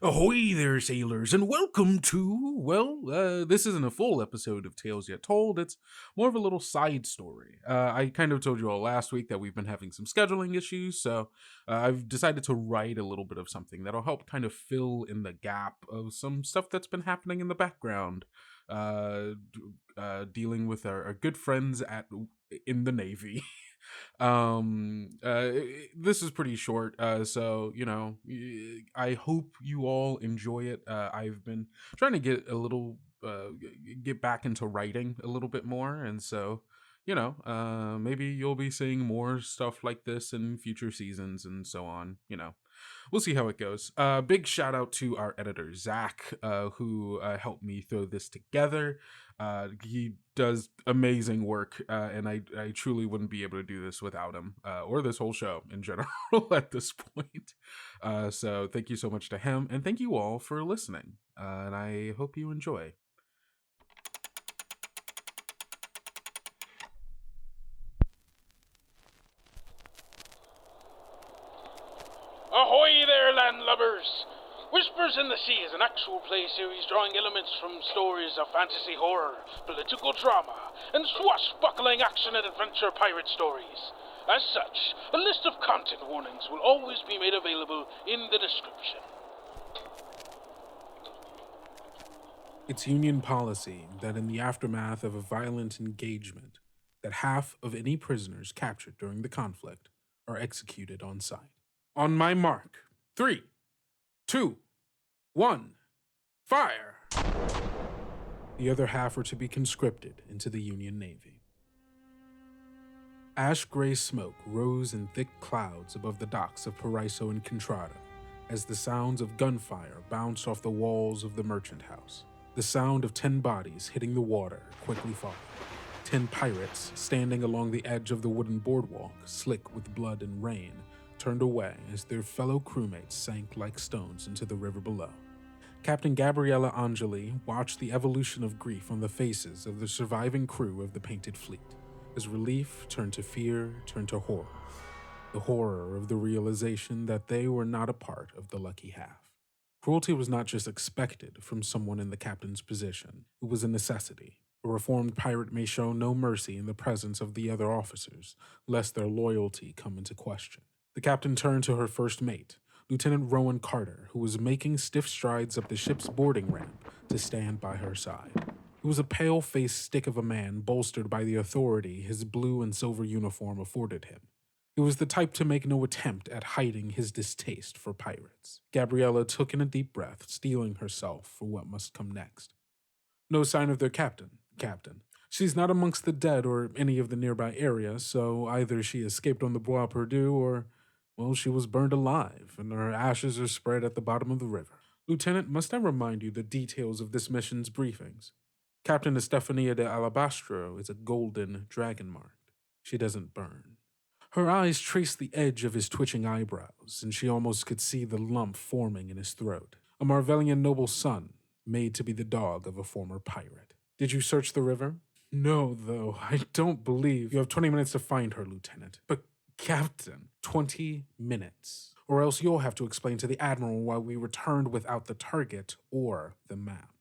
Ahoy there, sailors, and welcome to, this isn't a full episode of Tales Yet Told. It's more of a little side story. I kind of told you all last week that we've been having some scheduling issues, so I've decided to write a little bit of something that'll help kind of fill in the gap of some stuff that's been happening in the background, dealing with our good friends in the Navy. This is pretty short, so I hope you all enjoy it. I've been trying to get back into writing a little bit more, and so maybe you'll be seeing more stuff like this in future seasons and so on. We'll see how it goes. Big shout out to our editor Zach, who helped me throw this together. He does amazing work, and I truly wouldn't be able to do this without him, or this whole show in general at this point. So thank you so much to him, and thank you all for listening, and I hope you enjoy. Ahoy there, landlubbers! Whispers in the Sea is an actual play series drawing elements from stories of fantasy horror, political drama, and swashbuckling action and adventure pirate stories. As such, a list of content warnings will always be made available in the description. It's Union policy that in the aftermath of a violent engagement, that half of any prisoners captured during the conflict are executed on sight. On my mark, 3, 2, 1, fire! The other half are to be conscripted into the Union Navy. Ash-gray smoke rose in thick clouds above the docks of Paraiso Encontrado as the sounds of gunfire bounced off the walls of the merchant house. The sound of 10 bodies hitting the water quickly followed. 10 pirates standing along the edge of the wooden boardwalk, slick with blood and rain, turned away as their fellow crewmates sank like stones into the river below. Captain Gabriella Angeli watched the evolution of grief on the faces of the surviving crew of the Painted Fleet, as relief turned to fear, turned to horror. The horror of the realization that they were not a part of the lucky half. Cruelty was not just expected from someone in the captain's position, it was a necessity. A reformed pirate may show no mercy in the presence of the other officers, lest their loyalty come into question. The captain turned to her first mate, Lieutenant Rowan Carter, who was making stiff strides up the ship's boarding ramp to stand by her side. He was a pale-faced stick of a man bolstered by the authority his blue and silver uniform afforded him. He was the type to make no attempt at hiding his distaste for pirates. Gabriella took in a deep breath, steeling herself for what must come next. No sign of their captain. She's not amongst the dead or any of the nearby area, so either she escaped on the Bois Perdue or, well, she was burned alive, and her ashes are spread at the bottom of the river. Lieutenant, must I remind you the details of this mission's briefings? Captain Estefania de Alabastro is a golden dragon marked. She doesn't burn. Her eyes traced the edge of his twitching eyebrows, and she almost could see the lump forming in his throat. A Marvellian noble son, made to be the dog of a former pirate. Did you search the river? No, though. I don't believe. You have 20 minutes to find her, Lieutenant. But, Captain, 20 minutes. Or else you'll have to explain to the Admiral why we returned without the target or the map.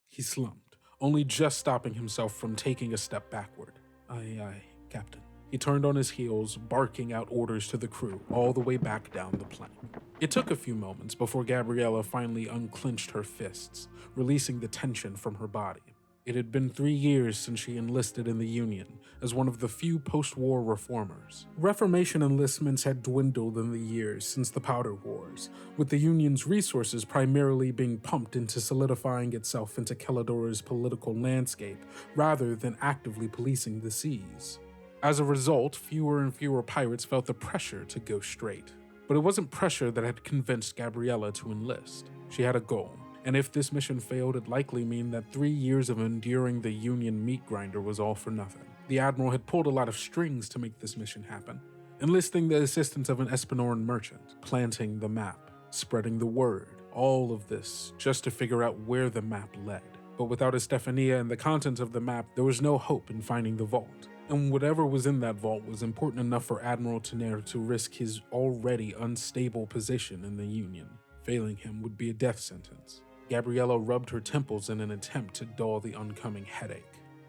He slumped, only just stopping himself from taking a step backward. Aye, Captain. He turned on his heels, barking out orders to the crew all the way back down the plank. It took a few moments before Gabriella finally unclenched her fists, releasing the tension from her body. It had been 3 years since she enlisted in the Union as one of the few post-war reformers. Reformation enlistments had dwindled in the years since the Powder Wars, with the Union's resources primarily being pumped into solidifying itself into Caladora's political landscape rather than actively policing the seas. As a result, fewer and fewer pirates felt the pressure to go straight. But it wasn't pressure that had convinced Gabriella to enlist. She had a goal. And if this mission failed, it'd likely mean that 3 years of enduring the Union meat grinder was all for nothing. The Admiral had pulled a lot of strings to make this mission happen, enlisting the assistance of an Espanoran merchant, planting the map, spreading the word, all of this just to figure out where the map led. But without Estefania and the contents of the map, there was no hope in finding the vault. And whatever was in that vault was important enough for Admiral Tener to risk his already unstable position in the Union. Failing him would be a death sentence. Gabriella rubbed her temples in an attempt to dull the oncoming headache,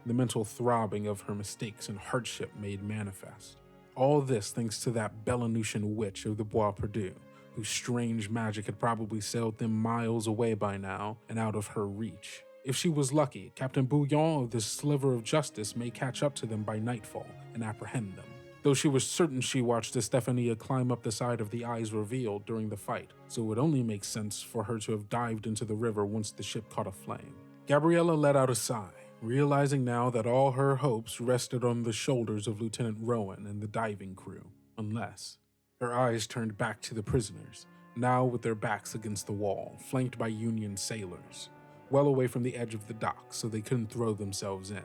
the mental throbbing of her mistakes and hardship made manifest. All this thanks to that Belanutian witch of the Bois Perdue, whose strange magic had probably sailed them miles away by now and out of her reach. If she was lucky, Captain Bouillon of this sliver of justice may catch up to them by nightfall and apprehend them. Though she was certain she watched Estefania climb up the side of the eyes revealed during the fight, so it would only make sense for her to have dived into the river once the ship caught aflame. Gabriella let out a sigh, realizing now that all her hopes rested on the shoulders of Lieutenant Rowan and the diving crew, unless... Her eyes turned back to the prisoners, now with their backs against the wall, flanked by Union sailors, well away from the edge of the dock so they couldn't throw themselves in.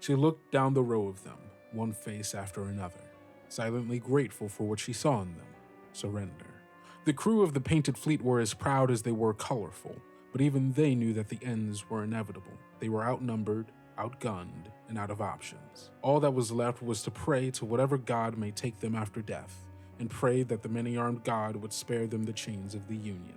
She looked down the row of them, one face after another, silently grateful for what she saw in them: surrender. The crew of the Painted Fleet were as proud as they were colorful, but even they knew that the ends were inevitable. They were outnumbered, outgunned, and out of options. All that was left was to pray to whatever god may take them after death, and pray that the many-armed god would spare them the chains of the Union.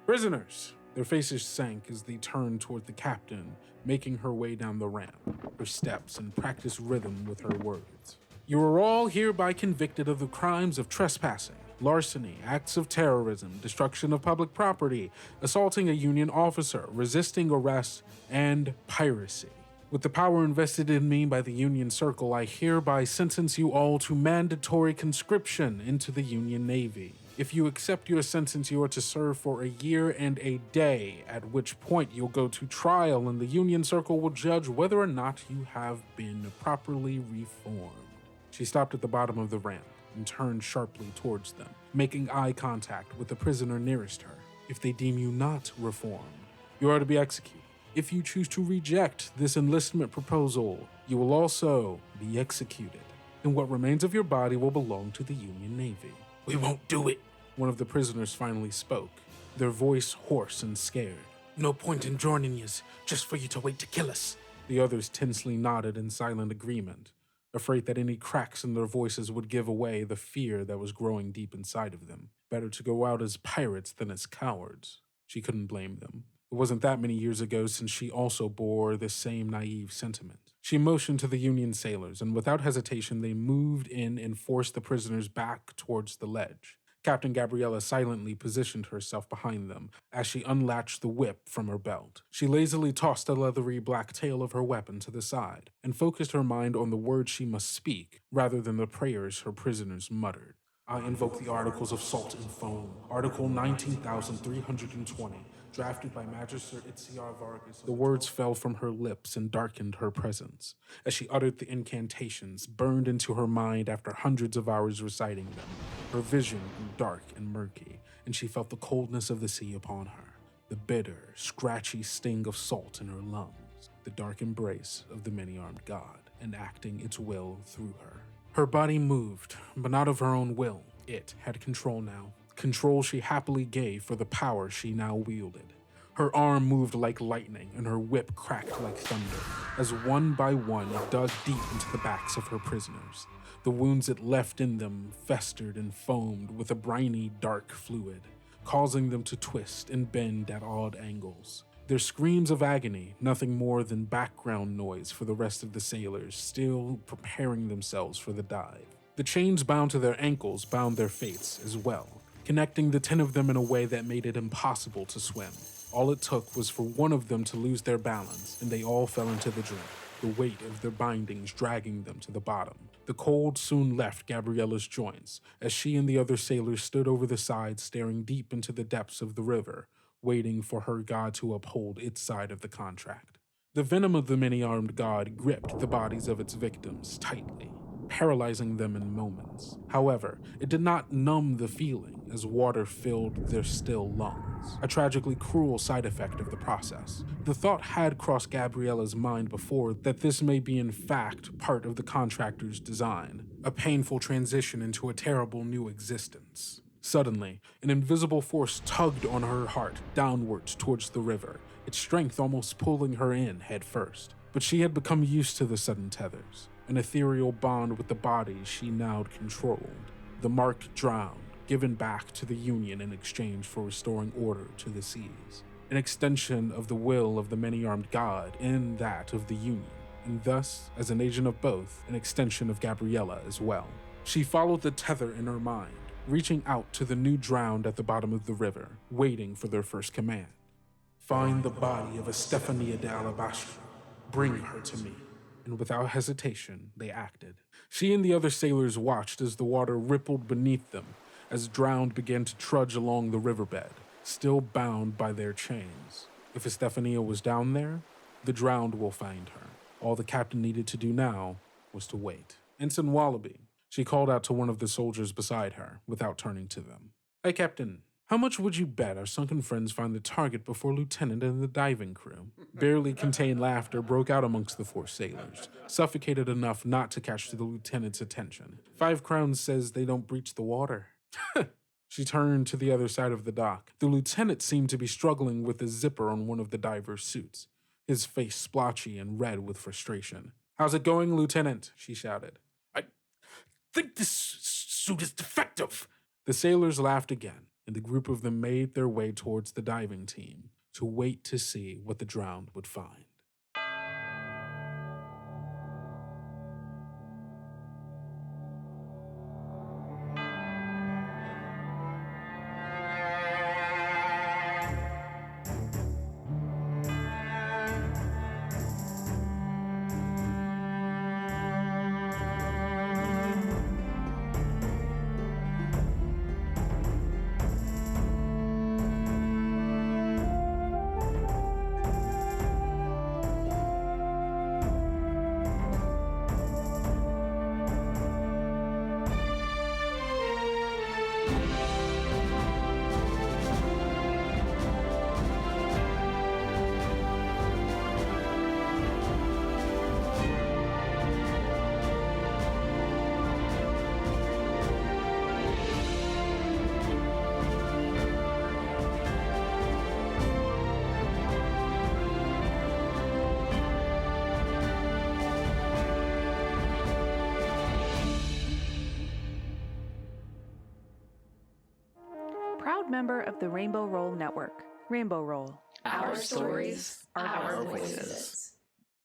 Prisoners! Their faces sank as they turned toward the captain, making her way down the ramp, her steps in practiced rhythm with her words. You are all hereby convicted of the crimes of trespassing, larceny, acts of terrorism, destruction of public property, assaulting a Union officer, resisting arrest, and piracy. With the power invested in me by the Union Circle, I hereby sentence you all to mandatory conscription into the Union Navy. If you accept your sentence, you are to serve for a year and a day, at which point you'll go to trial and the Union Circle will judge whether or not you have been properly reformed. She stopped at the bottom of the ramp and turned sharply towards them, making eye contact with the prisoner nearest her. If they deem you not reformed, you are to be executed. If you choose to reject this enlistment proposal, you will also be executed, and what remains of your body will belong to the Union Navy. We won't do it, one of the prisoners finally spoke, their voice hoarse and scared. No point in joining yous, just for you to wait to kill us. The others tensely nodded in silent agreement, afraid that any cracks in their voices would give away the fear that was growing deep inside of them. Better to go out as pirates than as cowards. She couldn't blame them. It wasn't that many years ago since she also bore the same naive sentiment. She motioned to the Union sailors, and without hesitation they moved in and forced the prisoners back towards the ledge. Captain Gabriella silently positioned herself behind them as she unlatched the whip from her belt. She lazily tossed the leathery black tail of her weapon to the side and focused her mind on the words she must speak rather than the prayers her prisoners muttered. I invoke the Articles of Salt and Foam, Article 19,320, drafted by Magister Itziar Vargas. The words fell from her lips and darkened her presence. As she uttered the incantations, burned into her mind after hundreds of hours reciting them. Her vision grew dark and murky, and she felt the coldness of the sea upon her, the bitter, scratchy sting of salt in her lungs, the dark embrace of the many-armed god, enacting its will through her. Her body moved, but not of her own will. It had control now. Control she happily gave for the power she now wielded. Her arm moved like lightning, and her whip cracked like thunder, as one by one it dug deep into the backs of her prisoners. The wounds it left in them festered and foamed with a briny, dark fluid, causing them to twist and bend at odd angles. Their screams of agony, nothing more than background noise for the rest of the sailors, still preparing themselves for the dive. The chains bound to their ankles bound their fates as well, connecting the 10 of them in a way that made it impossible to swim. All it took was for one of them to lose their balance, and they all fell into the drink, the weight of their bindings dragging them to the bottom. The cold soon left Gabriella's joints, as she and the other sailors stood over the side staring deep into the depths of the river, waiting for her god to uphold its side of the contract. The venom of the many-armed god gripped the bodies of its victims tightly, paralyzing them in moments. However, it did not numb the feeling as water filled their still lungs, a tragically cruel side effect of the process. The thought had crossed Gabriella's mind before that this may be in fact part of the contractor's design, a painful transition into a terrible new existence. Suddenly, an invisible force tugged on her heart downwards towards the river, its strength almost pulling her in head first. But she had become used to the sudden tethers, an ethereal bond with the body she now controlled. The mark drowned, given back to the Union in exchange for restoring order to the seas. An extension of the will of the many-armed god in that of the Union, and thus, as an agent of both, an extension of Gabriella as well. She followed the tether in her mind, reaching out to the new drowned at the bottom of the river, waiting for their first command. Find the body of Estefania de Alabastro. Bring her to me. And without hesitation, they acted. She and the other sailors watched as the water rippled beneath them, as drowned began to trudge along the riverbed, still bound by their chains. If Estefania was down there, the drowned will find her. All the captain needed to do now was to wait. Ensign Wallaby, she called out to one of the soldiers beside her, without turning to them. Hey, Captain, how much would you bet our sunken friends find the target before Lieutenant and the diving crew? Barely contained laughter broke out amongst the 4 sailors, suffocated enough not to catch the lieutenant's attention. 5 crowns says they don't breach the water. She turned to the other side of the dock. The lieutenant seemed to be struggling with the zipper on one of the diver's suits, his face splotchy and red with frustration. How's it going, Lieutenant? She shouted. I think this suit is defective. The sailors laughed again, and the group of them made their way towards the diving team to wait to see what the drowned would find. Proud member of the Rainbow Roll Network. Rainbow Roll. Our stories, our voices.